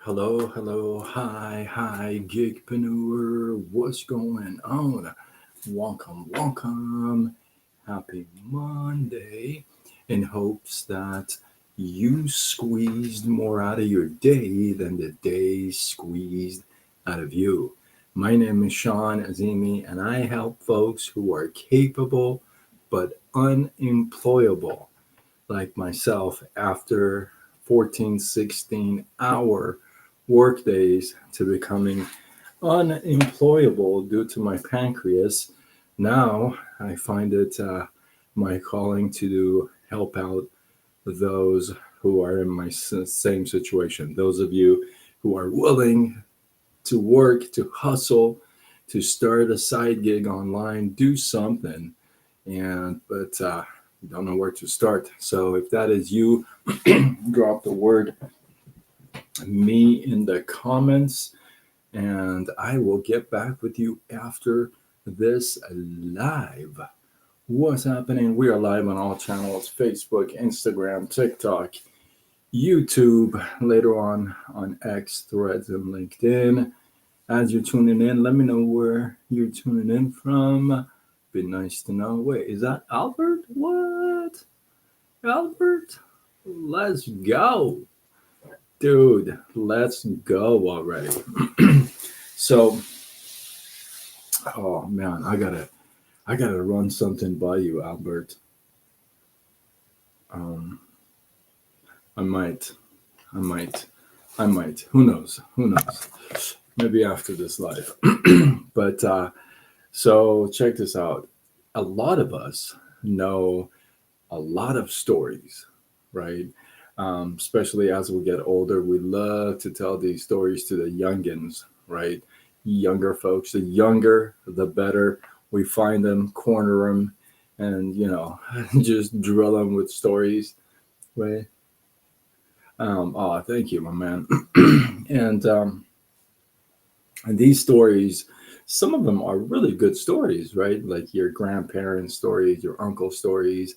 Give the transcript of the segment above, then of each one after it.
Hello, hello, hi, gigpreneur. What's going on? Welcome. Happy Monday. In hopes that you squeezed more out of your day than the day squeezed out of you. My name is Sean Azimi, and I help folks who are capable but unemployable, like myself, after 14, 16 hour work days to becoming unemployable due to my pancreas. Now I find it my calling to help out those who are in my same situation. Those of you who are willing to work, to hustle, to start a side gig online, do something, and but don't know where to start. So if that is you, drop the word me in the comments, and I will get back with you after this live. What's happening? We are live on all channels: Facebook, Instagram, TikTok, YouTube, later on X, Threads, and LinkedIn. As you're tuning in, let me know where you're tuning in from. Be nice to know. Wait, is that Albert? What? Albert? Let's go. Dude, let's go already. So, oh man, I gotta run something by you, Albert. Um, I might, I might, I might. Who knows? Who knows? Maybe after this live. But so check this out. A lot of us know a lot of stories, right? Especially as we get older, we love to tell these stories to the youngins, right? Younger folks, the younger, the better. We find them, corner them, and just drill them with stories, right? Oh, thank you, my man. And these stories, some of them are really good stories, right? Like your grandparents' stories, your uncle stories.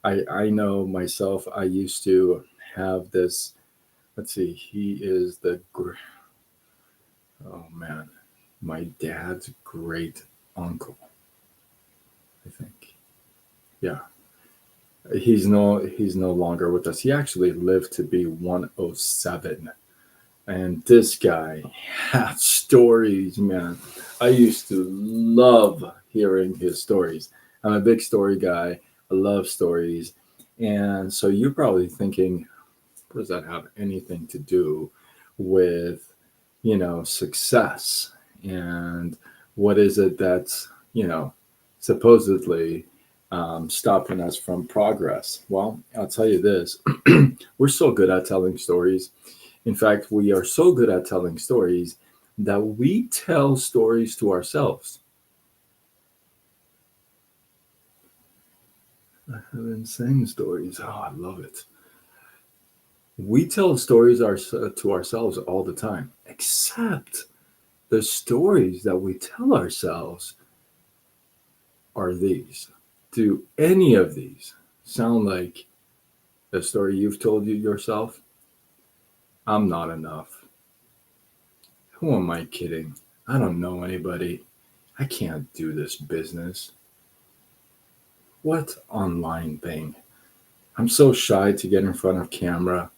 I know myself. I used to have this. Let's see. He is oh man, my dad's great uncle. I think. Yeah. He's no longer with us. He actually lived to be 107. And this guy had stories, man. I used to love hearing his stories. I'm a big story guy. I love stories. And so you're probably thinking, what does that have anything to do with, success? And what is it that's, supposedly stopping us from progress? Well, I'll tell you this. We're so good at telling stories. In fact, we are so good at telling stories that we tell stories to ourselves. I have insane stories. Oh, I love it. We tell stories to ourselves all the time, except the stories that we tell ourselves are these. Do any of these sound like a story you've told you yourself? I'm not enough. Who am I kidding? I don't know anybody. I can't do this business. What online thing? I'm so shy to get in front of camera.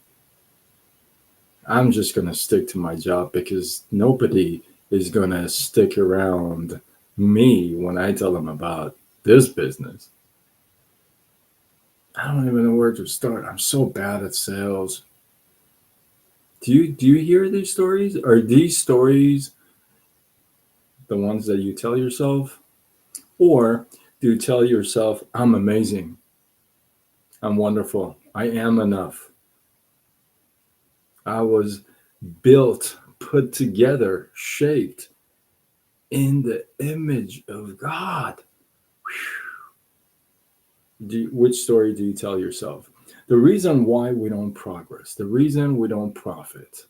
I'm just going to stick to my job because nobody is going to stick around me when I tell them about this business. I don't even know where to start. I'm so bad at sales. Do you hear these stories? Are these stories the ones that you tell yourself? Or do you tell yourself, I'm amazing, I'm wonderful, I am enough, I was built, put together, shaped in the image of God? Which story do you tell yourself? The reason why we don't progress, the reason we don't profit,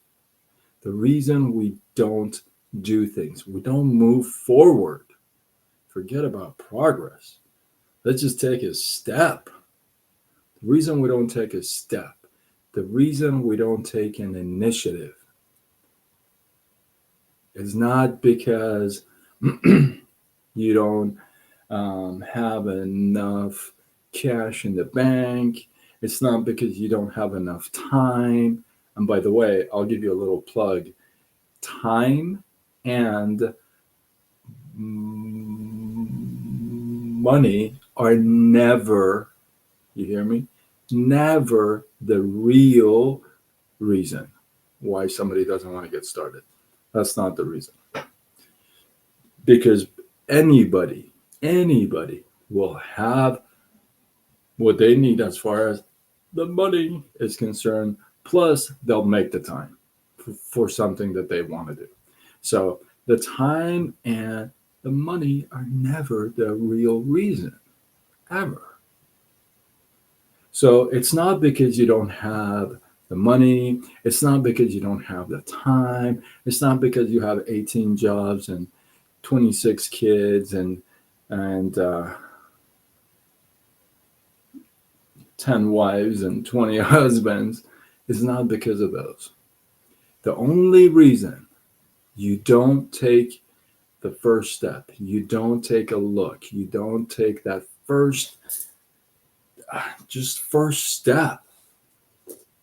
the reason we don't do things, we don't move forward, forget about progress. Let's just take a step. The reason we don't take a step, the reason we don't take an initiative It's not because you don't have enough cash in the bank. It's not because you don't have enough time. And by the way, I'll give you a little plug. Time and money are never, you hear me? Never the real reason why somebody doesn't want to get started. That's not the reason. Because anybody will have what they need as far as the money is concerned, plus they'll make the time for something that they want to do. So the time and the money are never the real reason, ever. So it's not because you don't have the money. It's not because you don't have the time. It's not because you have 18 jobs and 26 kids and 10 wives and 20 husbands. It's not because of those. The only reason you don't take the first step, you don't take a look, you don't take that first step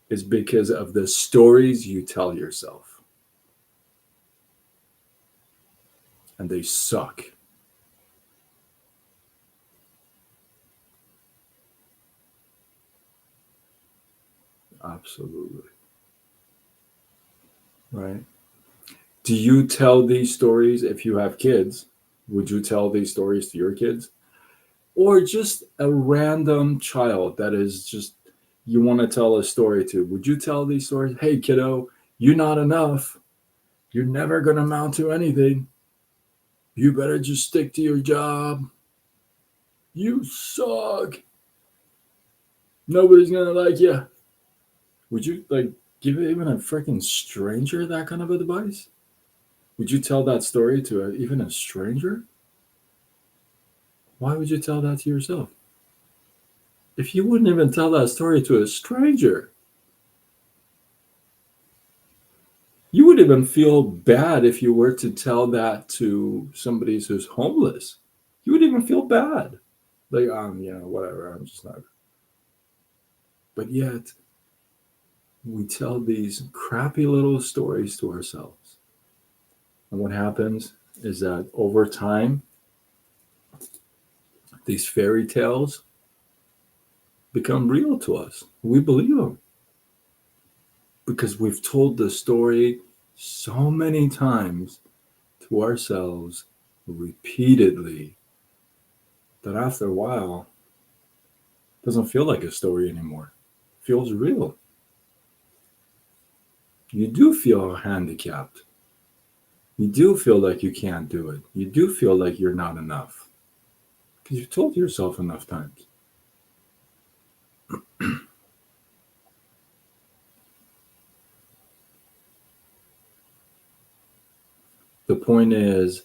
is because of the stories you tell yourself. And they suck. Absolutely. Right? Do you tell these stories if you have kids? Would you tell these stories to your kids? Or just a random child that is just, you want to tell a story to? Would you tell these stories? Hey, kiddo, you're not enough. You're never going to amount to anything. You better just stick to your job. You suck. Nobody's going to like you. Would you give even a freaking stranger that kind of advice? Would you tell that story to even a stranger? Why would you tell that to yourself? If you wouldn't even tell that story to a stranger, you would even feel bad if you were to tell that to somebody who's homeless. You would even feel bad. Like, whatever, I'm just not. But yet, we tell these crappy little stories to ourselves. And what happens is that over time, these fairy tales become real to us. We believe them because we've told the story so many times to ourselves repeatedly that after a while, it doesn't feel like a story anymore. It feels real. You do feel handicapped. You do feel like you can't do it. You do feel like you're not enough because you've told yourself enough times. The point is,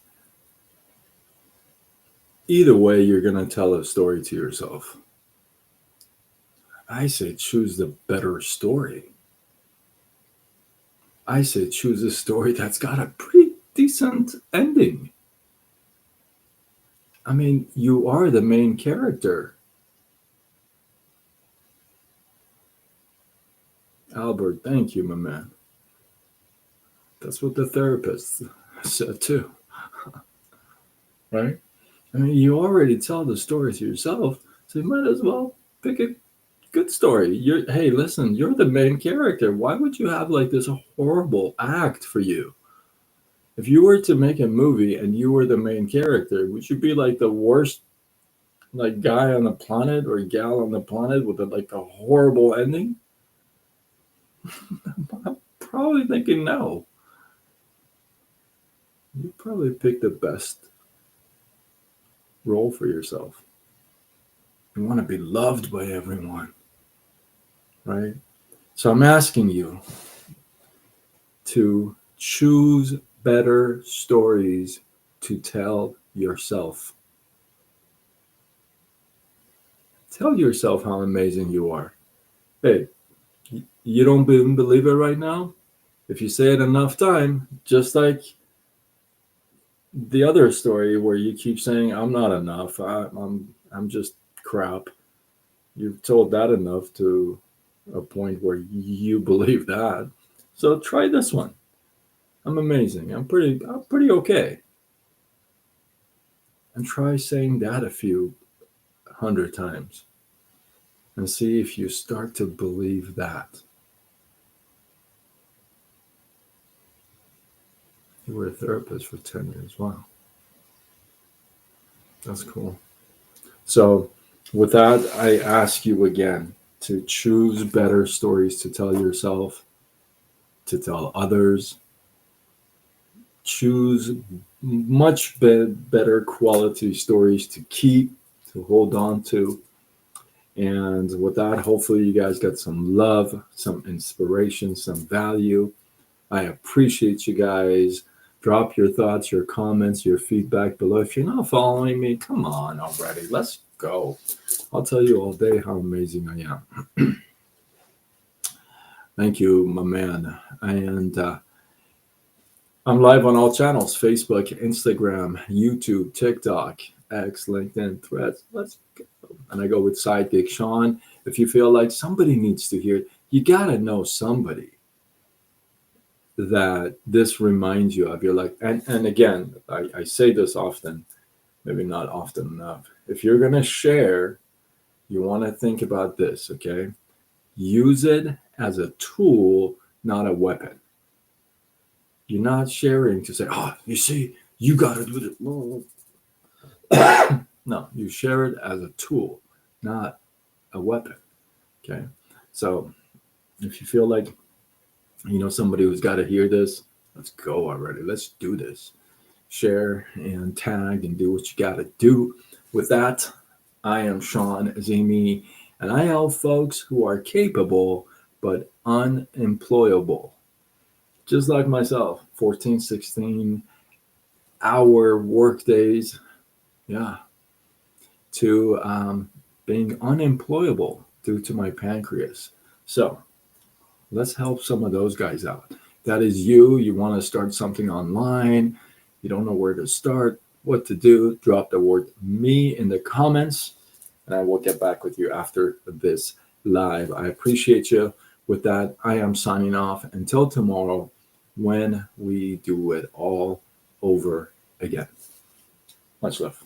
either way, you're going to tell a story to yourself. I say choose the better story. I say choose a story that's got a pretty decent ending. I mean, you are the main character. Albert, thank you, my man. That's what the therapist said too. Right? I mean, you already tell the story to yourself, so you might as well pick a good story. Hey, listen, you're the main character. Why would you have like this horrible act for you? If you were to make a movie and you were the main character, would you be like the worst like guy on the planet or gal on the planet with a horrible ending? I'm probably thinking no. You probably pick the best role for yourself. You want to be loved by everyone, right? So I'm asking you to choose better stories to tell yourself. Tell yourself how amazing you are. Hey, you don't believe it right now? If you say it enough time, just like the other story where you keep saying, I'm not enough, I'm just crap. You've told that enough to a point where you believe that. So try this one. I'm amazing. I'm pretty okay. And try saying that a few hundred times and see if you start to believe that. You were a therapist for 10 years. Wow. That's cool. So, with that, I ask you again to choose better stories to tell yourself, to tell others. Choose better quality stories to keep, to hold on to. And with that, hopefully, you guys got some love, some inspiration, some value. I appreciate you guys. Drop your thoughts, your comments, your feedback below. If you're not following me, come on already. Let's go. I'll tell you all day how amazing I am. Thank you, my man. And I'm live on all channels: Facebook, Instagram, YouTube, TikTok, X, LinkedIn, Threads. Let's go. And I go with Sidekick Sean. If you feel like somebody needs to hear it, you got to know somebody that this reminds you of. You're like, and again, I say this often, maybe not often enough. If you're going to share, you want to think about this, okay? Use it as a tool, not a weapon. You're not sharing to say, oh, you see, you got to do it. No, you share it as a tool, not a weapon, okay? So if you feel like, somebody who's got to hear this, let's go already. Let's do this. Share and tag and do what you got to do. With that, I am Sean Azimi, and I help folks who are capable but unemployable. Just like myself, 14, 16-hour work days, yeah, to being unemployable due to my pancreas. So let's help some of those guys out. That is you. You want to start something online. You don't know where to start, what to do. Drop the word me in the comments, and I will get back with you after this live. I appreciate you. With that, I am signing off until tomorrow when we do it all over again. Much love.